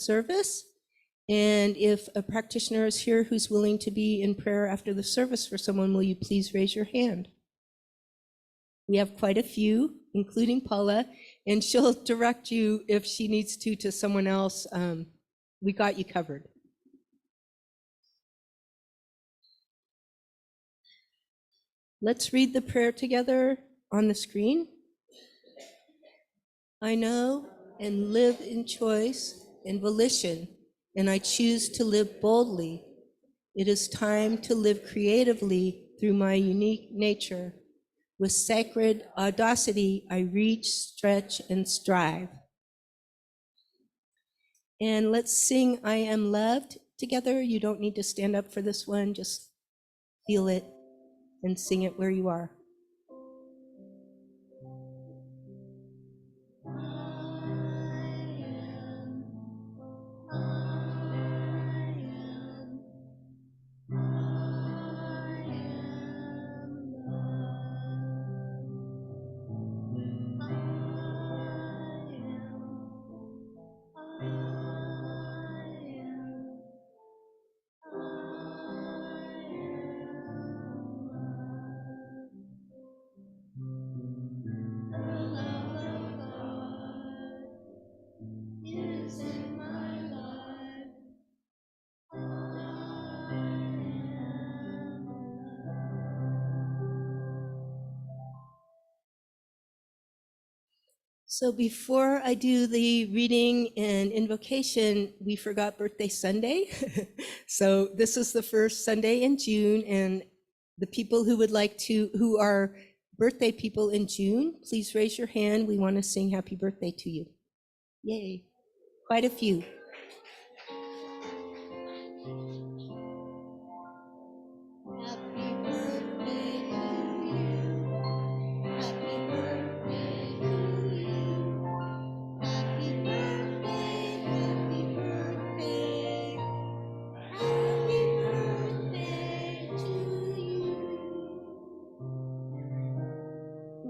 service. And if a practitioner is here who's willing to be in prayer after the service for someone, will you please raise your hand? We have quite a few, including Paula, and she'll direct you if she needs to someone else. We got you covered. Let's read the prayer together on the screen. I know and live in choice and volition, and I choose to live boldly. It is time to live creatively through my unique nature. With sacred audacity, I reach, stretch, and strive. And let's sing I Am Loved together. You don't need to stand up for this one, just feel it and sing it where you are. So before I do the reading and invocation, we forgot birthday Sunday. So this is the first Sunday in June, and the people who would like to, who are birthday people in June, please raise your hand. We want to sing happy birthday to you. Yay, quite a few.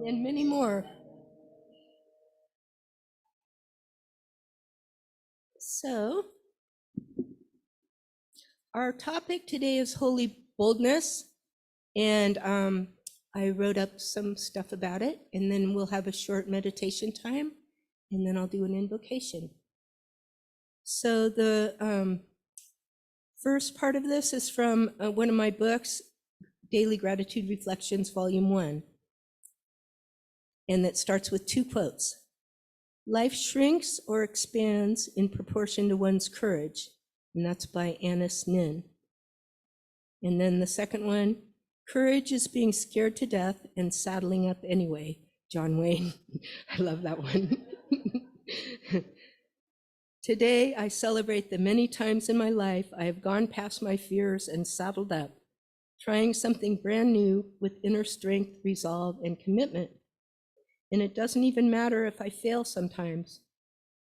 And many more. So, our topic today is holy boldness, and I wrote up some stuff about it, and then we'll have a short meditation time, and then I'll do an invocation. So the first part of this is from one of my books, Daily Gratitude Reflections, Volume 1. And that starts with 2 quotes. Life shrinks or expands in proportion to one's courage. And that's by Annis Nin. And then the second one, courage is being scared to death and saddling up anyway. John Wayne. I love that one. Today, I celebrate the many times in my life I have gone past my fears and saddled up, trying something brand new with inner strength, resolve, and commitment. And it doesn't even matter if I fail sometimes.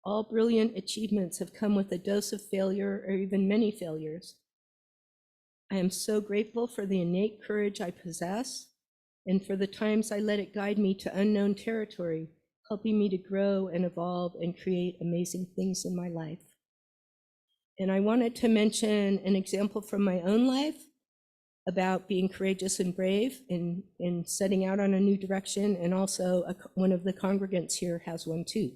All brilliant achievements have come with a dose of failure or even many failures. I am so grateful for the innate courage I possess and for the times I let it guide me to unknown territory, helping me to grow and evolve and create amazing things in my life. And I wanted to mention an example from my own life about being courageous and brave in setting out on a new direction, and also one of the congregants here has one too.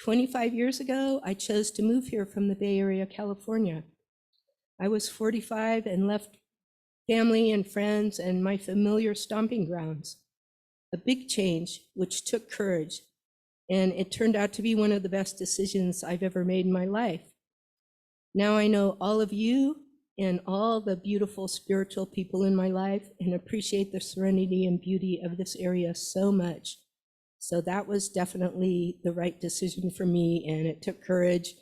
25 years ago, I chose to move here from the Bay Area, California. I was 45 and left family and friends and my familiar stomping grounds. A big change, which took courage, and it turned out to be one of the best decisions I've ever made in my life. Now I know all of you and all the beautiful spiritual people in my life and appreciate the serenity and beauty of this area so much. So that was definitely the right decision for me, and it took courage.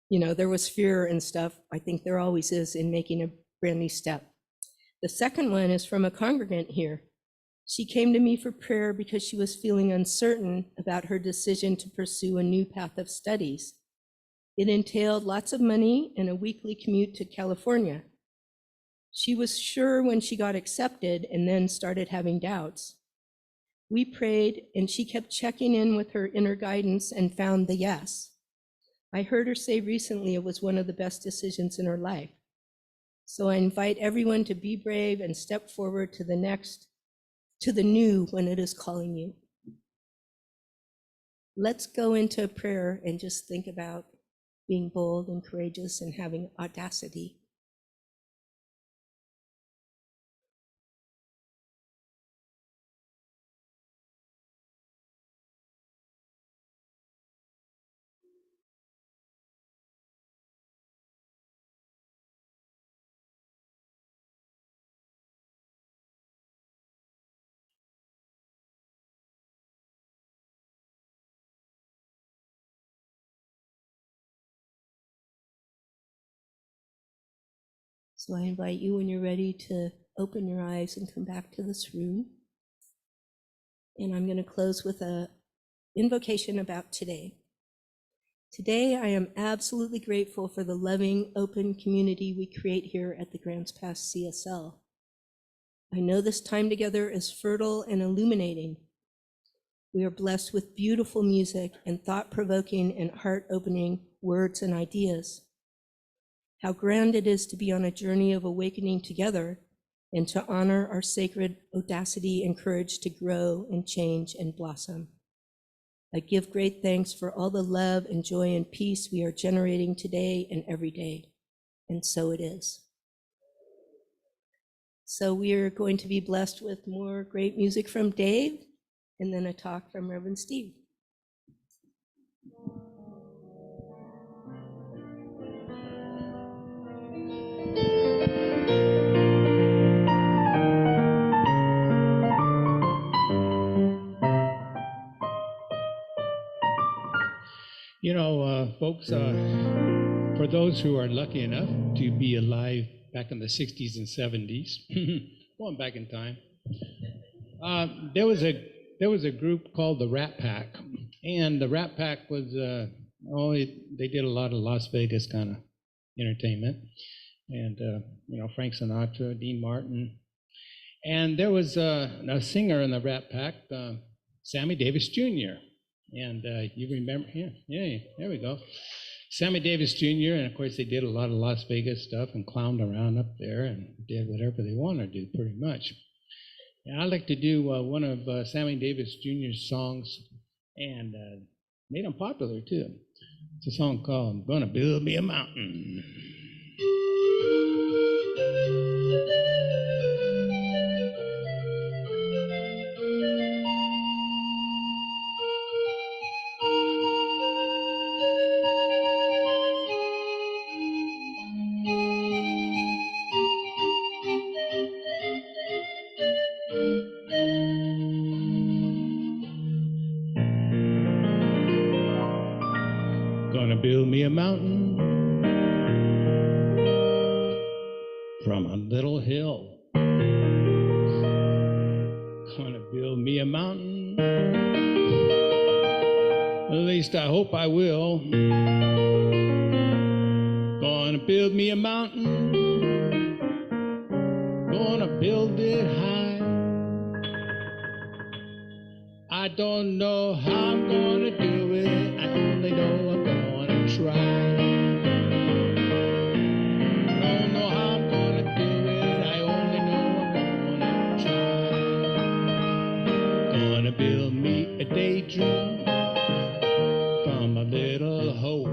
You know, there was fear and stuff. I think there always is in making a brand new step. The second one is from a congregant here. She came to me for prayer because she was feeling uncertain about her decision to pursue a new path of studies. It entailed lots of money and a weekly commute to California. She was sure when she got accepted and then started having doubts. We prayed and she kept checking in with her inner guidance and found the yes. I heard her say recently it was one of the best decisions in her life. So I invite everyone to be brave and step forward to the next, to the new when it is calling you. Let's go into a prayer and just think about being bold and courageous and having audacity. So I invite you, when you're ready, to open your eyes and come back to this room. And I'm going to close with an invocation about today. Today, I am absolutely grateful for the loving, open community we create here at the Grants Pass CSL. I know this time together is fertile and illuminating. We are blessed with beautiful music and thought-provoking and heart-opening words and ideas. How grand it is to be on a journey of awakening together and to honor our sacred audacity and courage to grow and change and blossom. I give great thanks for all the love and joy and peace we are generating today and every day. And so it is. So we are going to be blessed with more great music from Dave and then a talk from Reverend Steve. You know, folks, for those who are lucky enough to be alive back in the 60s and 70s, going back in time, there was a group called the Rat Pack, and the Rat Pack was they did a lot of Las Vegas kind of entertainment, and Frank Sinatra, Dean Martin, and there was a singer in the Rat Pack, Sammy Davis Jr. And you remember, yeah, there we go. Sammy Davis Jr., and of course they did a lot of Las Vegas stuff and clowned around up there and did whatever they wanted to do pretty much. And I'd like to do one of Sammy Davis Jr.'s songs, and made them popular too. It's a song called "I'm Gonna Build Me a Mountain." Gonna build me a mountain from a little hill. Gonna build me a mountain, at least I hope I will. Gonna build me a mountain, gonna build it high. I don't know how I'm gonna do it, I only know I'm gonna try. Don't know how I'm gonna do it, I only know I'm gonna try. Gonna build me a daydream from a little hope.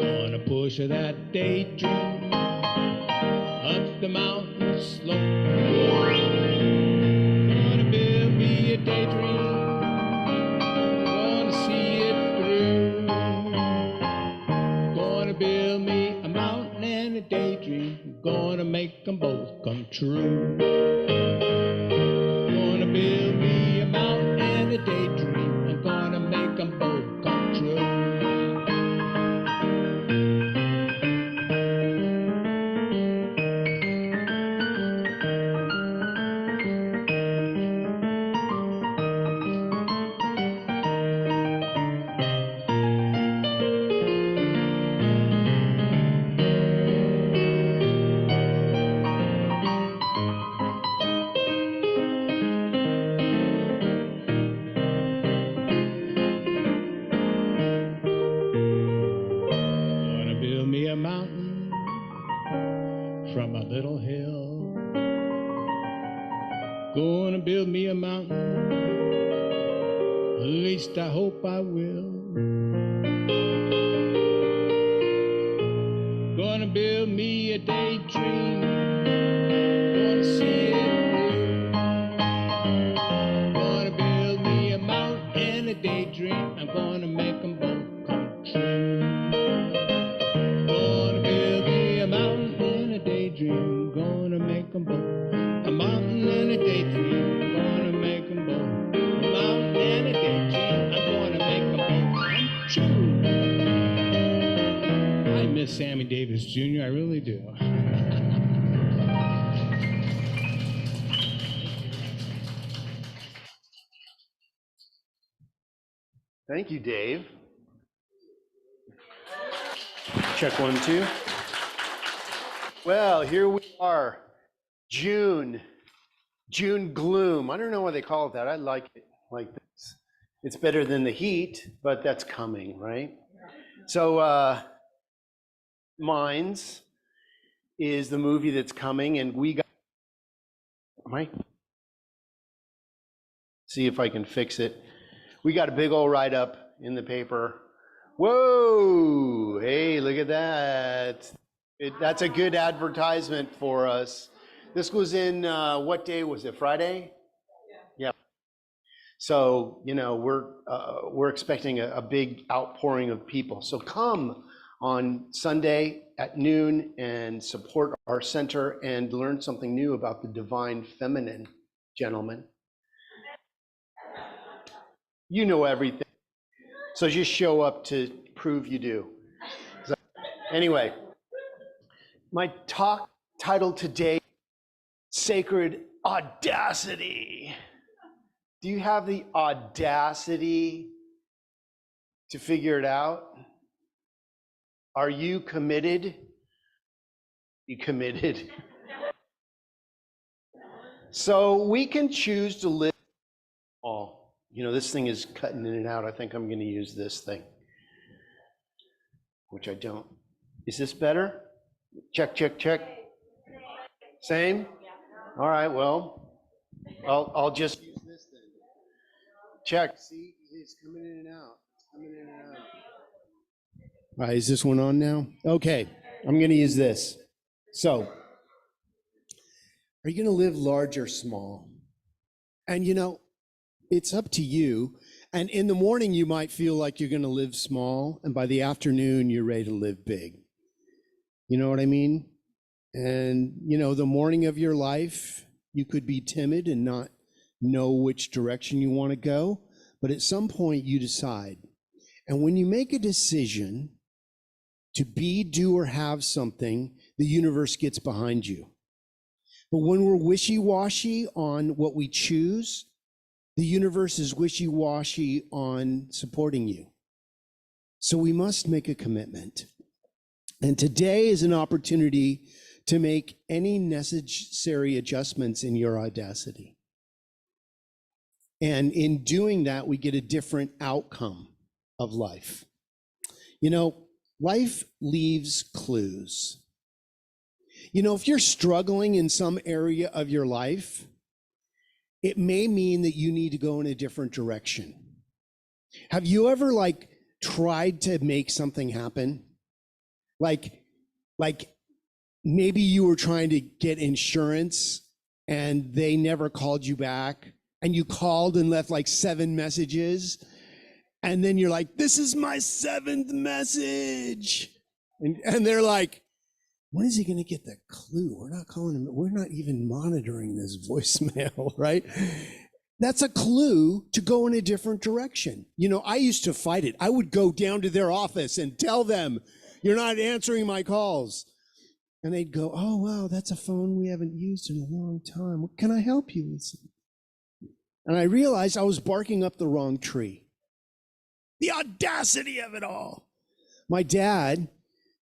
Gonna push that daydream up the mountain slope. Gonna build me a daydream, gonna see it through. Gonna build me a mountain and a daydream, gonna make them both come true. Gonna build me a mountain and a daydream, I'm gonna make them both come true. from a little hill. Gonna build me a mountain, at least I hope I will. Gonna build me a daydream, gonna see it through. Gonna build me a mountain and a daydream, I'm gonna make them both come true. Gonna build me a mountain and a daydream, gonna make them both. A mountain and a daydream, gonna make them both. A mountain and a daydream, I'm gonna make them both come true. I miss Sammy Davis Jr., I really do. Thank you, Dave. Check 1, 2. Well, here we are. June gloom. I don't know why they call it that. I like it like this. It's better than the heat, but that's coming, right? So Minds is the movie that's coming, and we got, see if I can fix it. We got a big old write-up in the paper. Whoa, hey, look at that. That's a good advertisement for us. This was in, what day was it, Friday? Yeah. So, you know, we're expecting a big outpouring of people. So come on Sunday at noon and support our center and learn something new about the divine feminine, gentlemen. You know everything. So just show up to prove you do. So, anyway, my talk title today, Sacred Audacity. Do you have the audacity to figure it out? Are you committed? You committed? So we can choose to live all. You know, this thing is cutting in and out. I think I'm going to use this thing, which I don't. Is this better? Check, check, check. Same? All right, well, I'll just use this then. Check, see, it's coming in and out. It's coming in and out. All right, is this one on now? Okay, I'm going to use this. So, are you going to live large or small? And you know, it's up to you. And in the morning, you might feel like you're going to live small, and by the afternoon, you're ready to live big. You know what I mean? And, you know, the morning of your life, you could be timid and not know which direction you want to go. But at some point, you decide. And when you make a decision to be, do, or have something, the universe gets behind you. But when we're wishy-washy on what we choose, the universe is wishy-washy on supporting you. So we must make a commitment. And today is an opportunity to make any necessary adjustments in your audacity. And in doing that, we get a different outcome of life. You know, life leaves clues. You know, if you're struggling in some area of your life, it may mean that you need to go in a different direction. Have you ever tried to make something happen? Like maybe you were trying to get insurance and they never called you back, and you called and left 7 messages, and then you're like, this is my 7th message. And they're like, when is he going to get the clue? We're not calling him. We're not even monitoring this voicemail, right? That's a clue to go in a different direction. You know, I used to fight it. I would go down to their office and tell them, you're not answering my calls. And they'd go, oh, wow, that's a phone we haven't used in a long time. Can I help you with something? And I realized I was barking up the wrong tree. The audacity of it all. My dad,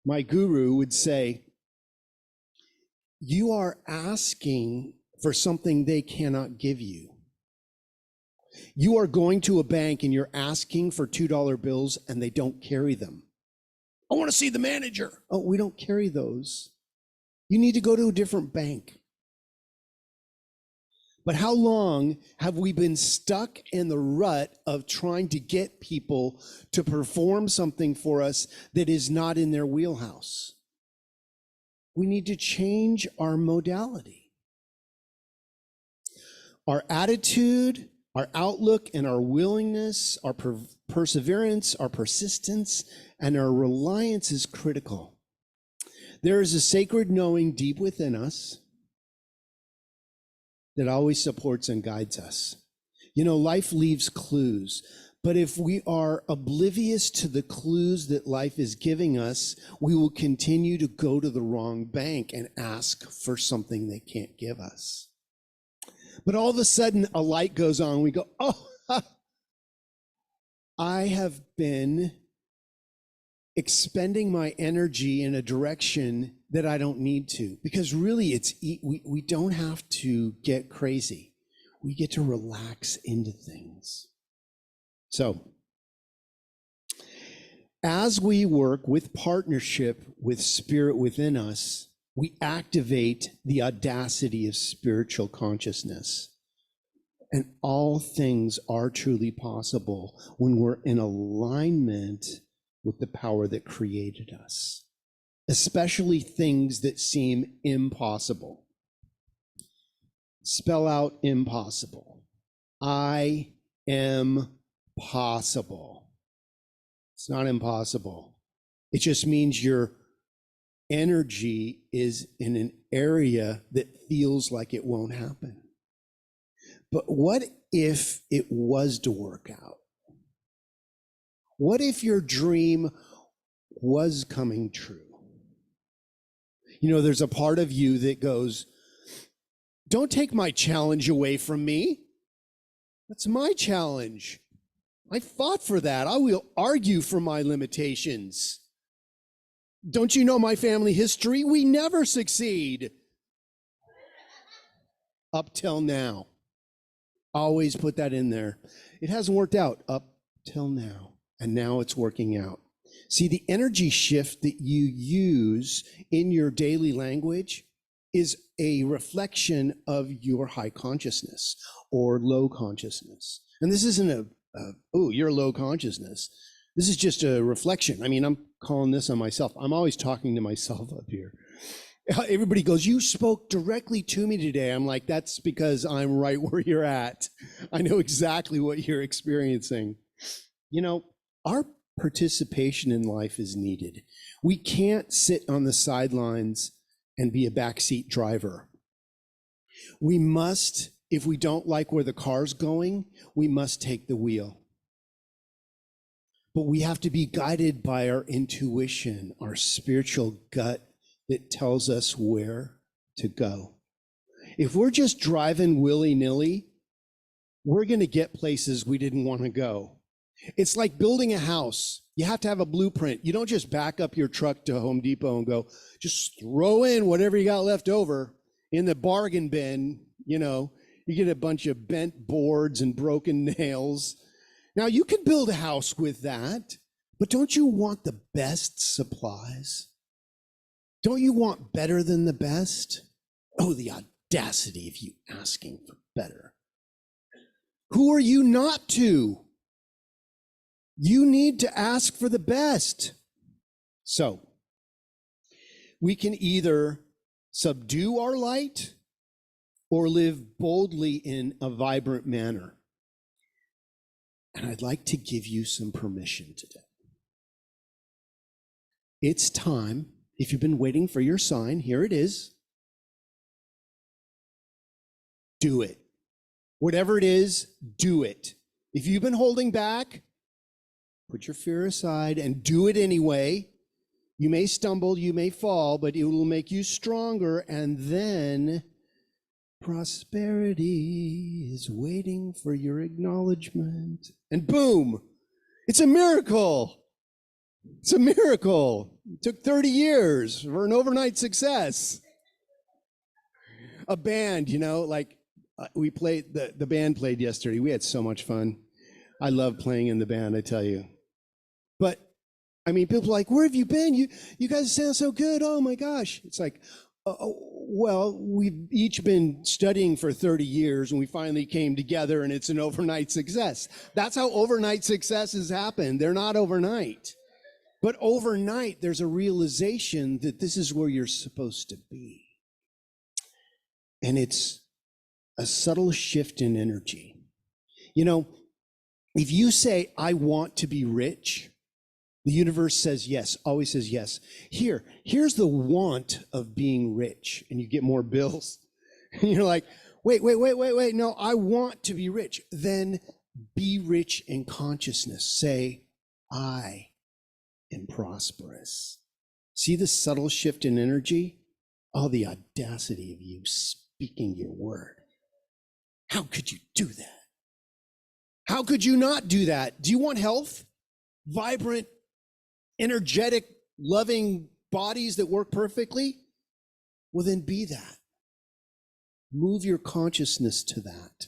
my guru, would say, you are asking for something they cannot give you. You are going to a bank and you're asking for $2 bills and they don't carry them. I want to see the manager. Oh, we don't carry those. You need to go to a different bank. But how long have we been stuck in the rut of trying to get people to perform something for us that is not in their wheelhouse? We need to change our modality. Our attitude, our outlook, and our willingness, our perseverance, our persistence, and our reliance is critical. There is a sacred knowing deep within us that always supports and guides us. You know, life leaves clues, but if we are oblivious to the clues that life is giving us, we will continue to go to the wrong bank and ask for something they can't give us. But all of a sudden, a light goes on. We go, oh, I have been expending my energy in a direction that I don't need to, because really we don't have to get crazy. We get to relax into things. So as we work with partnership with Spirit within us, we activate the audacity of spiritual consciousness. And all things are truly possible when we're in alignment with the power that created us, especially things that seem impossible. Spell out impossible. I am possible. It's not impossible. It just means your energy is in an area that feels like it won't happen. But what if it was to work out? What if your dream was coming true? You know, there's a part of you that goes, don't take my challenge away from me. That's my challenge. I fought for that. I will argue for my limitations. Don't you know my family history? We never succeed. Up till now. Always put that in there. It hasn't worked out up till now. And now it's working out. See, the energy shift that you use in your daily language is a reflection of your high consciousness or low consciousness. And this isn't oh, you're low consciousness. This is just a reflection. I mean, I'm calling this on myself. I'm always talking to myself up here. Everybody goes, you spoke directly to me today. I'm like, that's because I'm right where you're at. I know exactly what you're experiencing. You know, our participation in life is needed. We can't sit on the sidelines and be a backseat driver. We must, if we don't like where the car's going, we must take the wheel. But we have to be guided by our intuition, our spiritual gut that tells us where to go. If we're just driving willy-nilly, we're going to get places we didn't want to go. It's like building a house. You have to have a blueprint. You don't just back up your truck to Home Depot and go, just throw in whatever you got left over in the bargain bin. You know, you get a bunch of bent boards and broken nails. Now you can build a house with that, but don't you want the best supplies? Don't you want better than the best? Oh, the audacity of you asking for better. Who are you not to? You need to ask for the best. So we can either subdue our light or live boldly in a vibrant manner. And I'd like to give you some permission today. It's time. If you've been waiting for your sign, here it is. Do it. Whatever it is, do it. If you've been holding back, put your fear aside and do it anyway. You may stumble, you may fall, but it will make you stronger, and then prosperity is waiting for your acknowledgement. And boom, it's a miracle. It's a miracle. It took 30 years for an overnight success. A band, you know, like we played, the band played yesterday. We had so much fun. I love playing in the band, I tell you. But I mean, people are like, where have you been? You guys sound so good. Oh my gosh. It's like, Well, we've each been studying for 30 years and we finally came together and it's an overnight success. That's how overnight successes happen. They're not overnight. But overnight, there's a realization that this is where you're supposed to be. And it's a subtle shift in energy. You know, if you say, I want to be rich, the universe says yes, always says yes. Here's the want of being rich, and you get more bills. And you're like, wait, no, I want to be rich. Then be rich in consciousness. Say, I am prosperous. See the subtle shift in energy? Oh, the audacity of you speaking your word. How could you do that? How could you not do that? Do you want health? Vibrant, energetic, loving bodies that work perfectly? Well, then be that. Move your consciousness to that.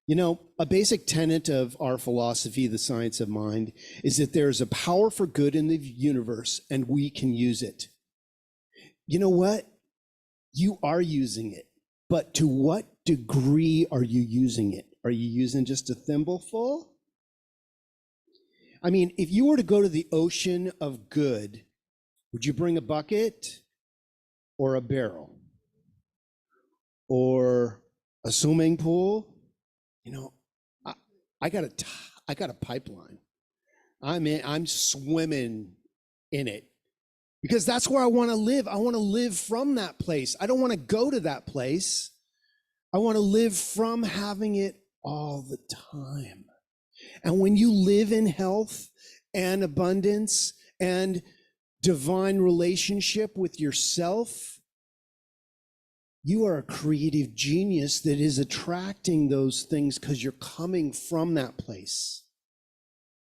You know, a basic tenet of our philosophy, the science of mind, is that there is a power for good in the universe and we can use it. You know what? You are using it, but to what degree are you using it? Are you using just a thimbleful? I mean, if you were to go to the ocean of good, would you bring a bucket or a barrel or a swimming pool? You know, I got a pipeline. I'm swimming in it because that's where I want to live. I want to live from that place. I don't want to go to that place. I want to live from having it all the time. And when you live in health and abundance and divine relationship with yourself, you are a creative genius that is attracting those things because you're coming from that place.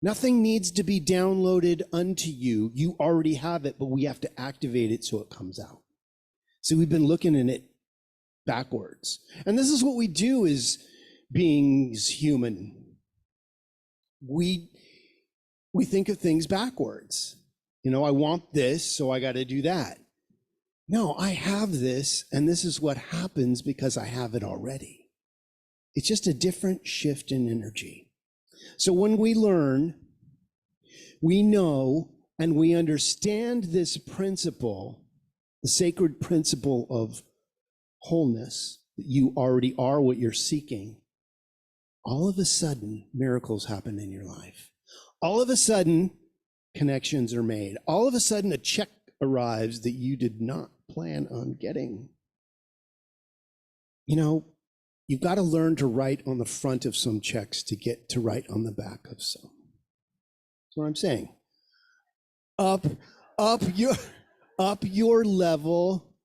Nothing needs to be downloaded unto you. You already have it, but we have to activate it so it comes out. So we've been looking at it backwards. And this is what we do as beings human. We think of things backwards. You know, I want this, so I got to do that. No, I have this, and this is what happens because I have it already. It's just a different shift in energy. So when we learn, we know, and we understand this principle, the sacred principle of wholeness, that you already are what you're seeking, all of a sudden, miracles happen in your life. All of a sudden, connections are made. All of a sudden, a check arrives that you did not plan on getting. You know, you've got to learn to write on the front of some checks to get to write on the back of some. That's what I'm saying. Up your level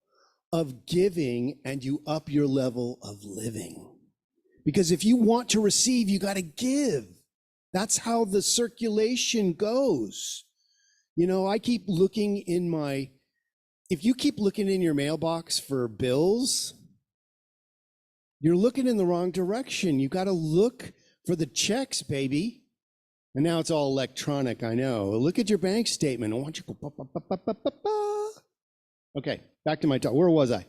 of giving, and you up your level of living. Because if you want to receive, you got to give. That's how the circulation goes. You know, I keep looking if you keep looking in your mailbox for bills, you're looking in the wrong direction. You got to look for the checks, baby. And now it's all electronic, I know. Look at your bank statement. I want you to go. Okay, back to my talk. Where was I?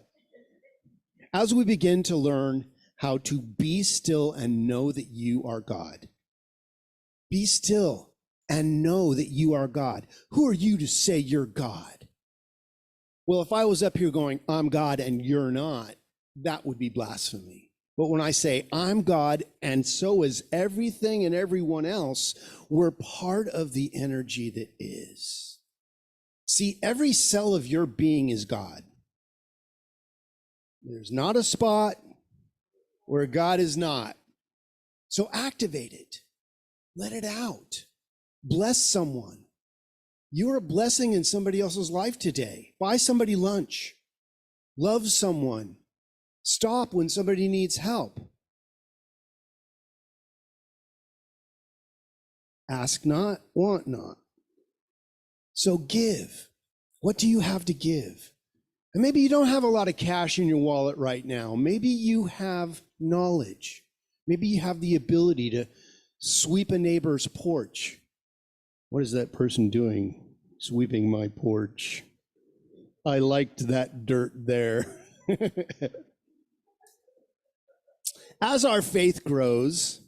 As we begin to learn how to be still and know that you are God. Be still and know that you are God. Who are you to say you're God? Well, if I was up here going, I'm God and you're not, that would be blasphemy. But when I say I'm God and so is everything and everyone else, we're part of the energy that is. See, every cell of your being is God. There's not a spot where God is not. So activate it. Let it out. Bless someone. You're a blessing in somebody else's life today. Buy somebody lunch. Love someone. Stop when somebody needs help. Ask not, want not. So give. What do you have to give? And maybe you don't have a lot of cash in your wallet right now. Maybe you have knowledge. Maybe you have the ability to sweep a neighbor's porch. What is that person doing? Sweeping my porch. I liked that dirt there. As our faith grows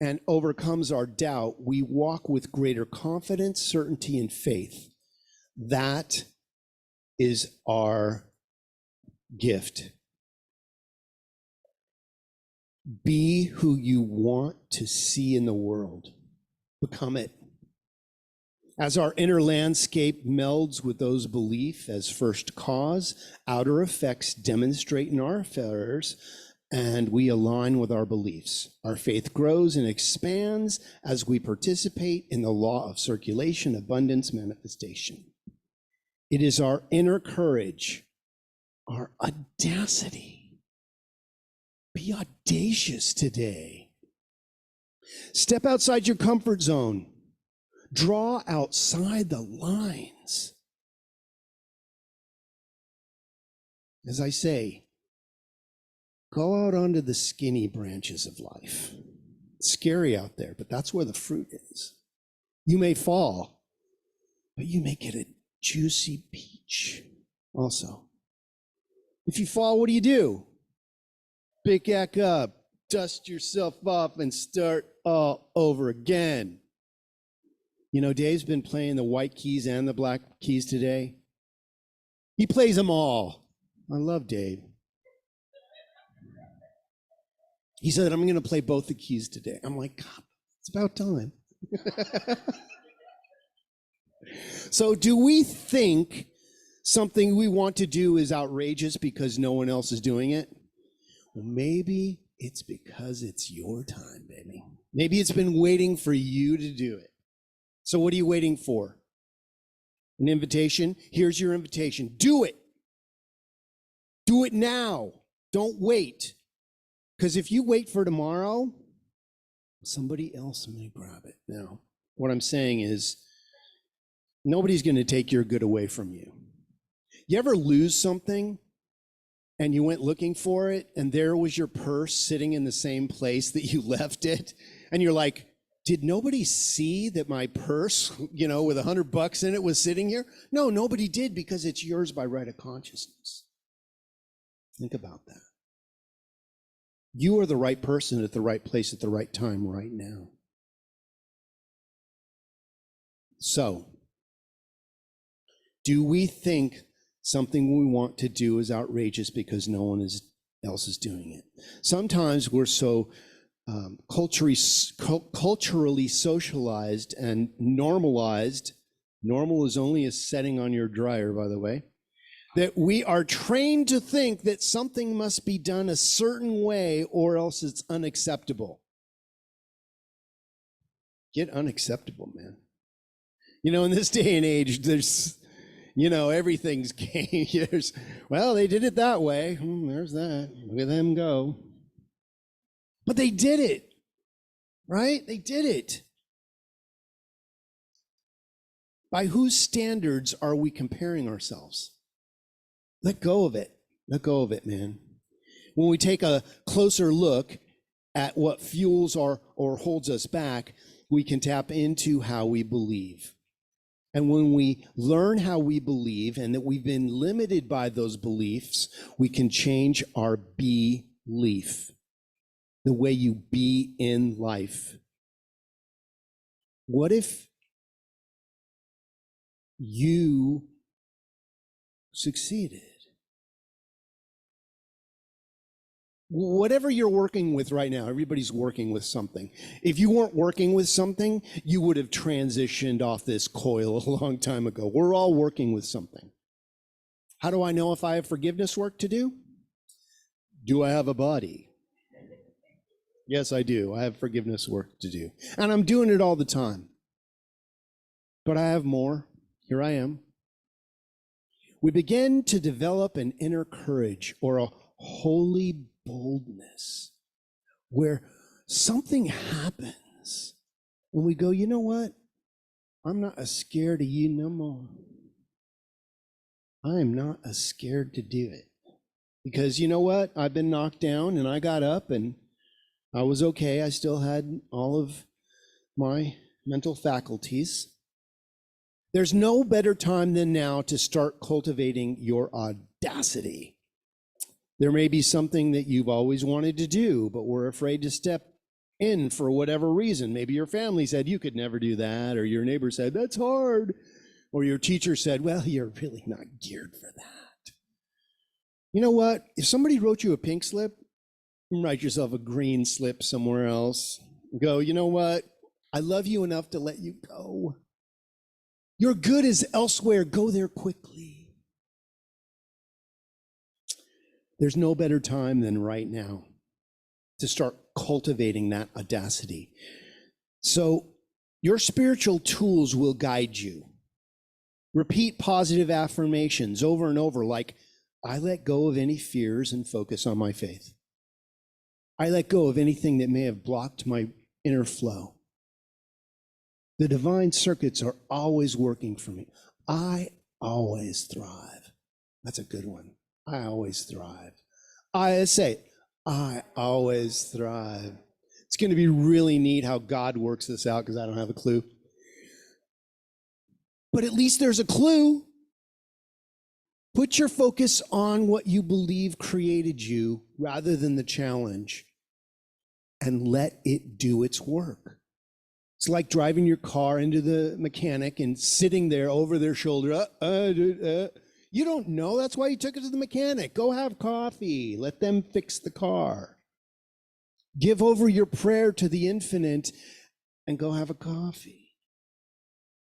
and overcomes our doubt, we walk with greater confidence, certainty, and faith. That is our gift. Be who you want to see in the world. Become it. As our inner landscape melds with those beliefs as first cause, outer effects demonstrate in our affairs, and we align with our beliefs. Our faith grows and expands as we participate in the law of circulation, abundance, manifestation. It is our inner courage, our audacity. Be audacious today. Step outside your comfort zone. Draw outside the lines. As I say, go out onto the skinny branches of life. It's scary out there, but that's where the fruit is. You may fall, but you may get a juicy peach also. If you fall, what do? Pick back up, dust yourself off, and start all over again. You know, Dave's been playing the white keys and the black keys today. He plays them all. I love Dave. He said, I'm going to play both the keys today. I'm like, God, it's about time. So do we think something we want to do is outrageous because no one else is doing it? Well, maybe it's because it's your time, baby. Maybe it's been waiting for you to do it. So what are you waiting for? An invitation? Here's your invitation. Do it. Do it now. Don't wait. Because if you wait for tomorrow, somebody else may grab it. Now, what I'm saying is, nobody's going to take your good away from you. You ever lose something and you went looking for it and there was your purse sitting in the same place that you left it? And you're like, did nobody see that my purse, with $100 in it was sitting here? No, nobody did, because it's yours by right of consciousness. Think about that. You are the right person at the right place at the right time right now. So, do we think something we want to do is outrageous because no one else is doing it? Sometimes we're so culturally socialized and normalized. Normal is only a setting on your dryer, by the way. That we are trained to think that something must be done a certain way or else it's unacceptable. Get unacceptable, man. In this day and age, there's, everything's game. Well, they did it that way. There's that. Look at them go. But they did it, right? They did it. By whose standards are we comparing ourselves? Let go of it. Let go of it, man. When we take a closer look at what fuels or holds us back, we can tap into how we believe. And when we learn how we believe and that we've been limited by those beliefs, we can change our belief. The way you be in life. What if you succeeded? Whatever you're working with right now, everybody's working with something. If you weren't working with something, you would have transitioned off this coil a long time ago. We're all working with something. How do I know if I have forgiveness work to do? Do I have a body? Yes, I do. I have forgiveness work to do. And I'm doing it all the time. But I have more. Here I am. We begin to develop an inner courage or a holy boldness where something happens when we go, you know what? I'm not as scared of you no more. I am not as scared to do it. Because you know what? I've been knocked down and I got up and I was okay. I still had all of my mental faculties. There's no better time than now to start cultivating your audacity. There may be something that you've always wanted to do, but were afraid to step in for whatever reason. Maybe your family said you could never do that, or your neighbor said, that's hard. Or your teacher said, well, you're really not geared for that. You know what? If somebody wrote you a pink slip, write yourself a green slip somewhere else. Go, you know what? I love you enough to let you go. Your good is elsewhere. Go there quickly. There's no better time than right now to start cultivating that audacity. So your spiritual tools will guide you. Repeat positive affirmations over and over, like, I let go of any fears and focus on my faith. I let go of anything that may have blocked my inner flow. The divine circuits are always working for me. I always thrive. That's a good one. I always thrive. I say it. I always thrive. It's going to be really neat how God works this out, because I don't have a clue. But at least there's a clue. Put your focus on what you believe created you rather than the challenge, and let it do its work. It's like driving your car into the mechanic and sitting there over their shoulder. You don't know. That's why you took it to the mechanic. Go have coffee. Let them fix the car. Give over your prayer to the infinite and go have a coffee.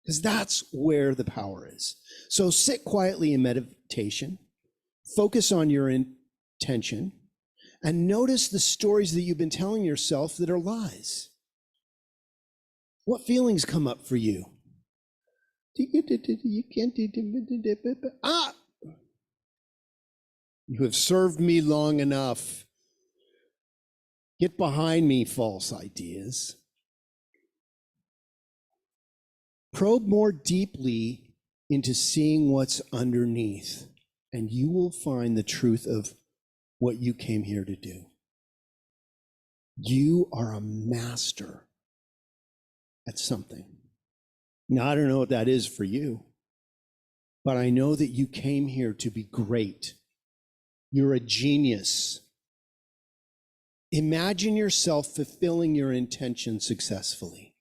Because that's where the power is. So sit quietly in meditation. Focus on your intention. And notice the stories that you've been telling yourself that are lies. What feelings come up for you? You can't do. You have served me long enough. Get behind me, false ideas. Probe more deeply into seeing what's underneath, and you will find the truth of what you came here to do. You are a master at something. Now, I don't know what that is for you, but I know that you came here to be great. You're a genius. Imagine yourself fulfilling your intention successfully.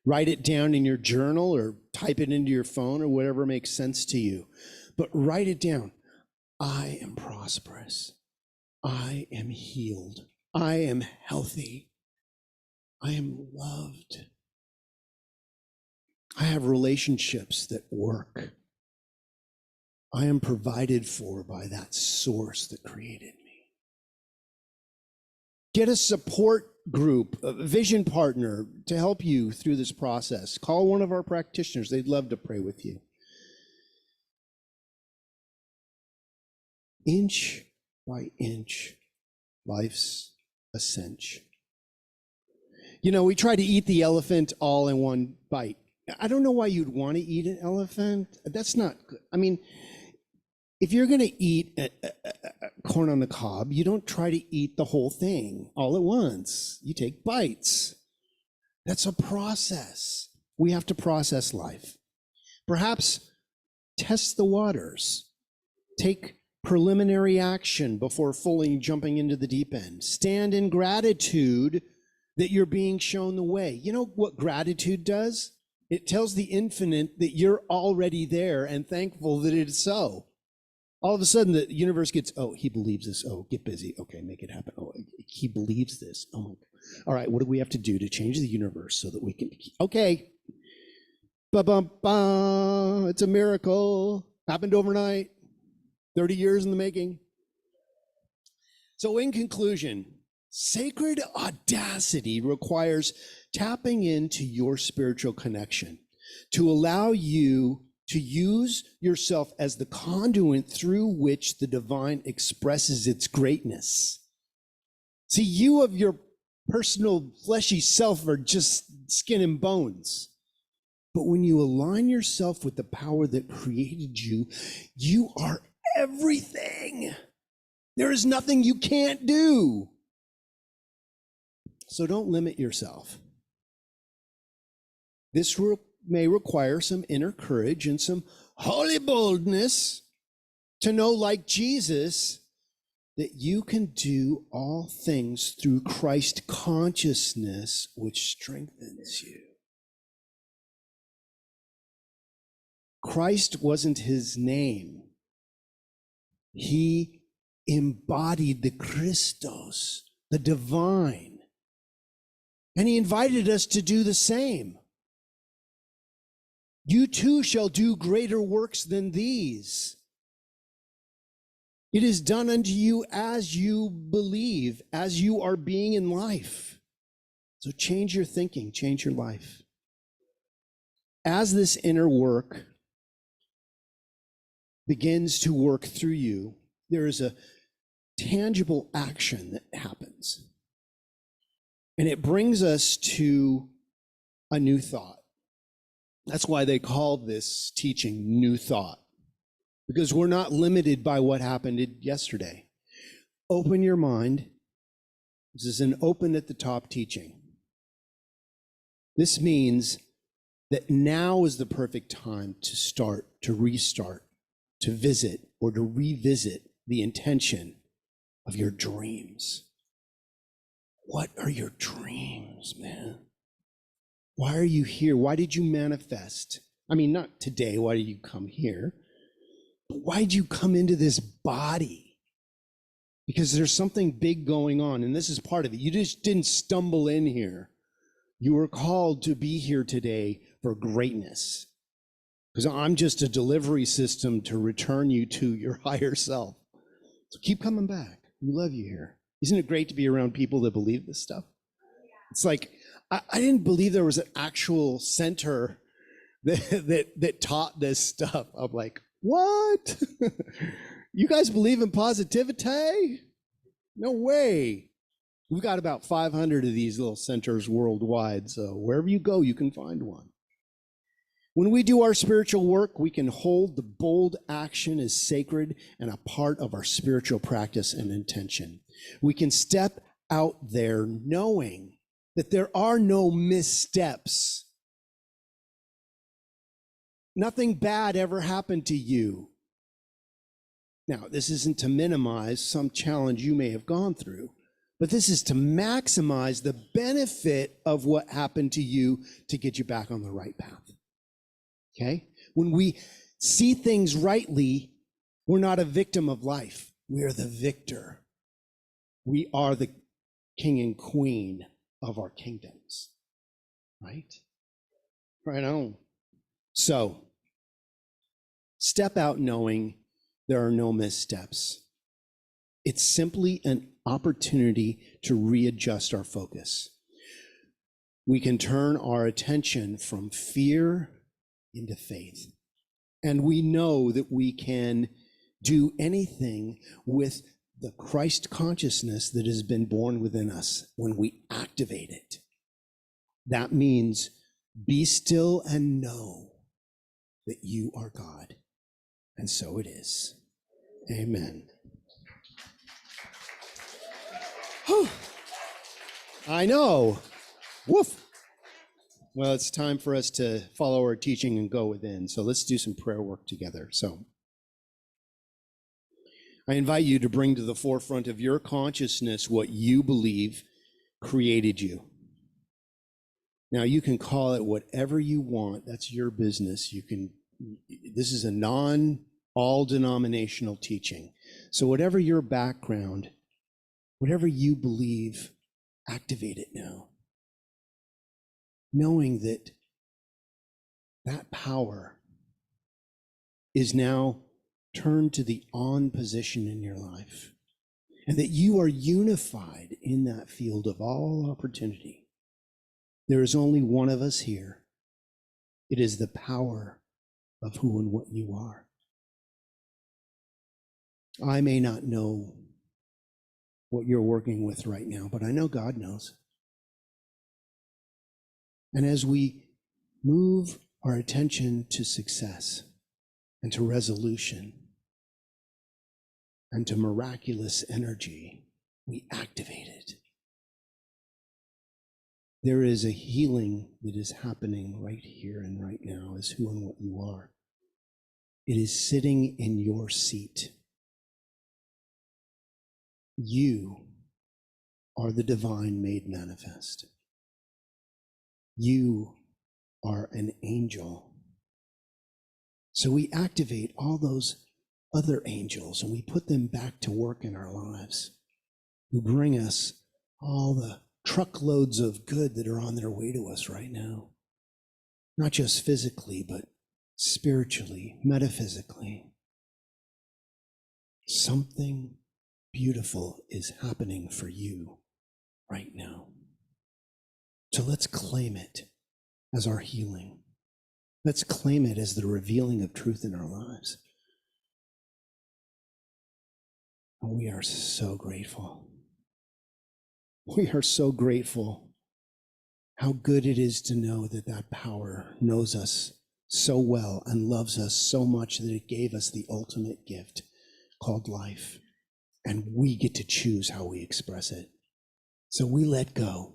Write it down in your journal or type it into your phone or whatever makes sense to you. But write it down. I am prosperous. I am healed. I am healthy. I am loved. I have relationships that work. I am provided for by that source that created me. Get a support group, a vision partner to help you through this process. Call one of our practitioners. They'd love to pray with you. Inch by inch, life's ascension. You know, we try to eat the elephant all in one bite. I don't know why you'd want to eat an elephant. That's not good. I mean, if you're going to eat corn on the cob, you don't try to eat the whole thing all at once. You take bites. That's a process. We have to process life. Perhaps test the waters. Take preliminary action before fully jumping into the deep end. Stand in gratitude that you're being shown the way. You know what gratitude does? It tells the infinite that you're already there and thankful that it's so. All of a sudden, the universe gets, oh, he believes this. Oh, get busy. Okay, make it happen. Oh, he believes this. Oh, my God. All right, what do we have to do to change the universe so that we can, okay. Ba-bum-ba. It's a miracle. Happened overnight. 30 years in the making. So in conclusion, sacred audacity requires tapping into your spiritual connection to allow you to use yourself as the conduit through which the divine expresses its greatness. See, you of your personal fleshy self are just skin and bones. But when you align yourself with the power that created you, you are everything. There is nothing you can't do. So don't limit yourself. This may require some inner courage and some holy boldness to know, like Jesus, that you can do all things through Christ consciousness, which strengthens you. Christ wasn't his name. He embodied the Christos, the divine. And he invited us to do the same. You too shall do greater works than these. It is done unto you as you believe, as you are being in life. So change your thinking, change your life. As this inner work begins to work through you, there is a tangible action that happens. And it brings us to a new thought. That's why they call this teaching New Thought, because we're not limited by what happened yesterday. Open your mind. This is an open at the top teaching. This means that now is the perfect time to start, to restart, to visit, or to revisit the intention of your dreams. What are your dreams, man? Why are you here? Why did you manifest? I mean, not today, why did you come here? But why did you come into this body? Because there's something big going on, and this is part of it. You just didn't stumble in here. You were called to be here today for greatness. Because I'm just a delivery system to return you to your higher self. So keep coming back. We love you here. Isn't it great to be around people that believe this stuff? It's like, I didn't believe there was an actual center that taught this stuff. I'm like, what? You guys believe in positivity? No way. We've got about 500 of these little centers worldwide, so wherever you go, you can find one. When we do our spiritual work, we can hold the bold action as sacred and a part of our spiritual practice and intention. We can step out there knowing that there are no missteps. Nothing bad ever happened to you. Now, this isn't to minimize some challenge you may have gone through, but this is to maximize the benefit of what happened to you to get you back on the right path. Okay? When we see things rightly, we're not a victim of life. We are the victor. We are the king and queen of our kingdoms. Right? Right on. So, step out knowing there are no missteps. It's simply an opportunity to readjust our focus. We can turn our attention from fear into faith. And we know that we can do anything with the Christ consciousness that has been born within us when we activate it. That means be still and know that you are God. And so it is. Amen. I know. Woof. Well, it's time for us to follow our teaching and go within. So let's do some prayer work together. So I invite you to bring to the forefront of your consciousness what you believe created you. Now, you can call it whatever you want. That's your business. This is a all denominational teaching. So whatever your background, whatever you believe, activate it now. Knowing that that power is now turned to the on position in your life, and that you are unified in that field of all opportunity. There is only one of us here. It is the power of who and what you are. I may not know what you're working with right now, but I know God knows. And as we move our attention to success and to resolution and to miraculous energy, we activate it. there is a healing that is happening right here and right now as who and what you are. It is sitting in your seat. You are the divine made manifest. You are an angel. So we activate all those other angels and we put them back to work in our lives, who bring us all the truckloads of good that are on their way to us right now. Not just physically, but spiritually, metaphysically. Something beautiful is happening for you right now. So let's claim it as our healing. Let's claim it as the revealing of truth in our lives. And we are so grateful. We are so grateful how good it is to know that that power knows us so well and loves us so much that it gave us the ultimate gift called life. And we get to choose how we express it. So we let go.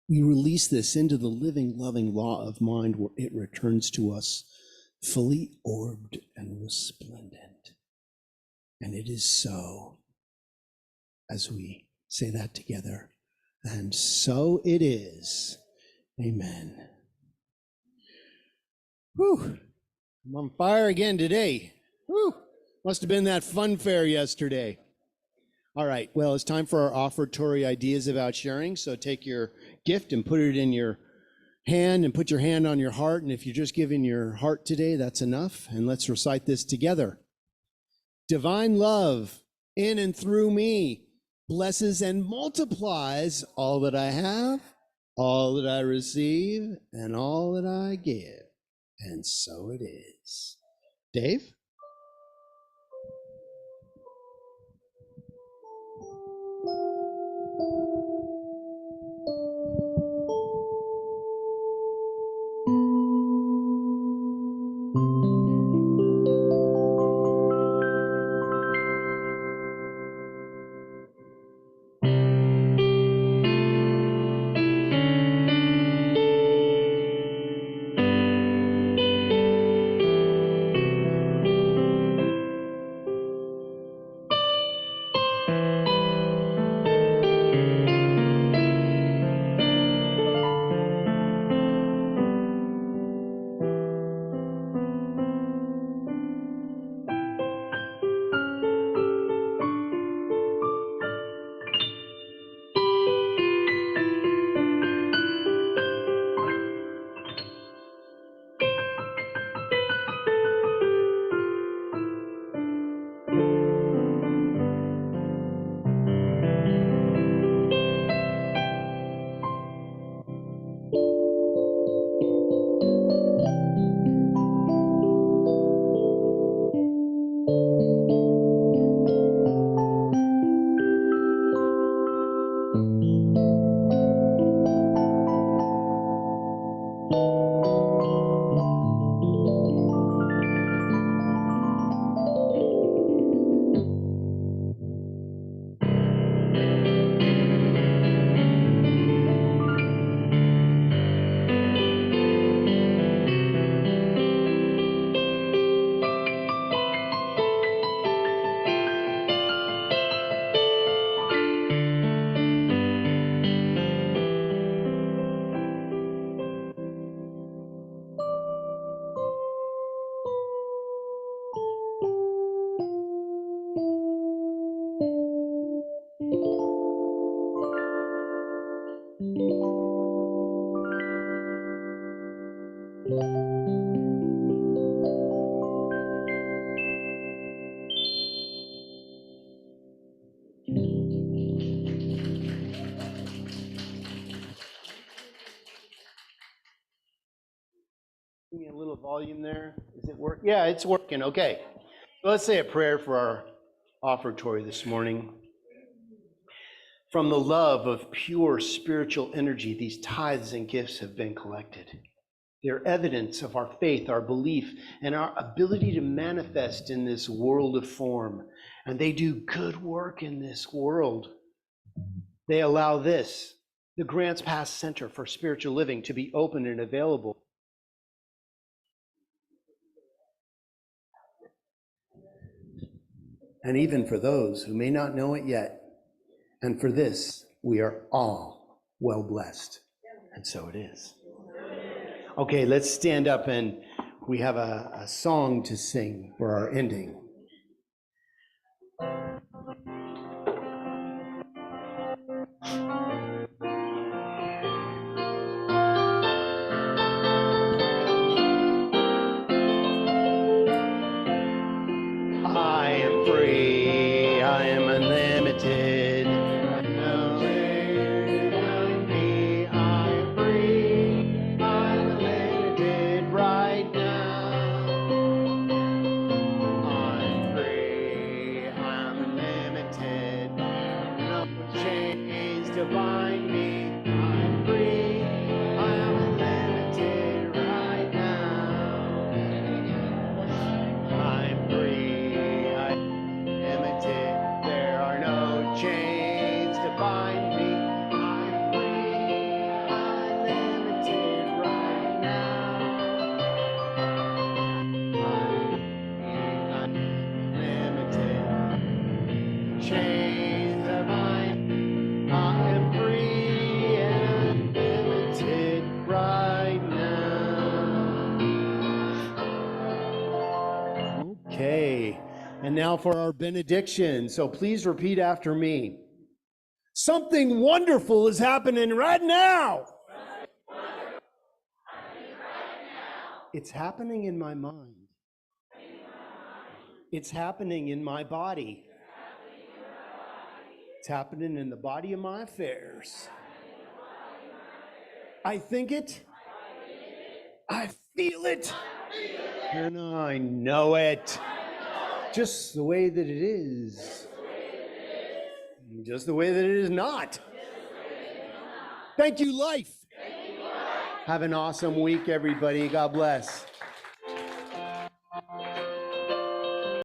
We release this into the living, loving law of mind where it returns to us fully orbed and resplendent. And it is so, as we say that together. And so it is. Amen. Whew. I'm on fire again today. Whew. Must have been that fun fair yesterday. All right, well, it's time for our offertory ideas about sharing. So take your gift and put it in your hand and put your hand on your heart. And if you're just giving your heart today, that's enough. And let's recite this together. Divine love in and through me blesses and multiplies all that I have, all that I receive, and all that I give. And so it is. Dave? Give me a little volume there. Is it work? Yeah, it's working. Okay. So let's say a prayer for our offertory this morning. From the love of pure spiritual energy, these tithes and gifts have been collected. They're evidence of our faith, our belief, and our ability to manifest in this world of form. And they do good work in this world. They allow this the Grants Pass Center for Spiritual Living to be open and available. And even for those who may not know it yet, and for this, we are all well blessed. And so it is. Okay, let's stand up, and we have a song to sing for our ending. I am free, I am unlimited. No limit on me. I am free, I'm unlimited right now. I'm free, I'm unlimited. No chains to bind me. I'm free, I'm unlimited right now. I'm free, I'm limited. There are no chains to bind me. I'm free, I'm limited right now. I'm limited. Chains to bind me. I am free and limited right now. Okay, and now for our benediction. So please repeat after me. Something wonderful is happening right now. It's happening in my mind. It's happening in my body. It's happening in the body of my affairs. I think it. I feel it. And I know it. Just the way that it is. Just the way that it is not. Thank you, life. Have an awesome week, everybody. God bless.